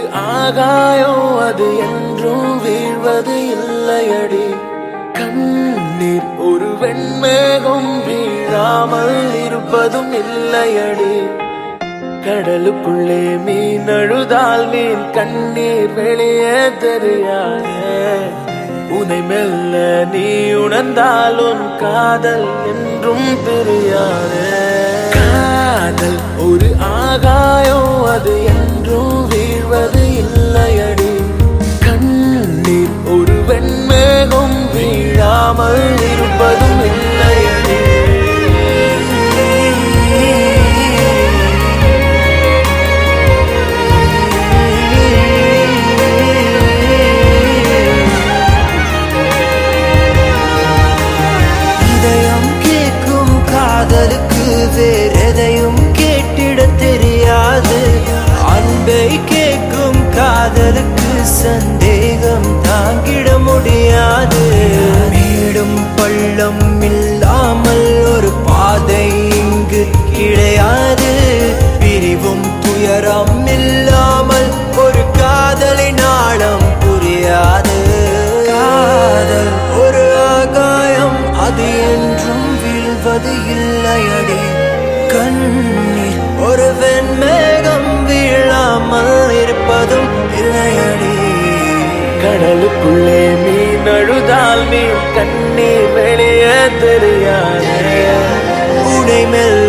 ஒரு ஆகாயம் அது என்றும் வீழ்வது இல்லையடி. கண்ணீர் ஒரு வெண்மேகம் வீழாமல் இருப்பதும் இல்லையடி. கடலுக்குள்ளே மீன் அழுதால் மீன் கண்ணீர் வெளியே தெரியாதே. உனை மெல்ல நீ உணர்ந்தால் உன் காதல் என்றும் தெரியாதே. காதல் ஒரு ஆகாயம் அது என்றும் வீழ்வது இல்லையடி. கண்ணீர் ஒரு வெண்மேகம் வீழாமல் இருப்பதும் இல்லையடி. காதலுக்கு வேறெதையும் கேட்டிட தெரியாது. அன்பை கேட்கும் காதலுக்கு சந்தேகம் தாங்கிட முடியாது. மேடும் பள்ளம் இல்லாமல் ஒரு பாதை இங்கு கிடையாது. பிரிவும் துயரம் இல்லாமல் ஒரு காதலின் ஆழம் புரியாது. காதல் ஒரு ஆகாயம் அது என்றும் வீழ்வது இல்லையடி. கண்ணீர் ஒரு வெண்மேகம் வீழாமல் இருப்பதும் இல்லையடி. கடலுக்குள்ளே மீன் அழுதால் மீன் கண்ணீர் வெளியே தெரியாதே. உனை மெல்ல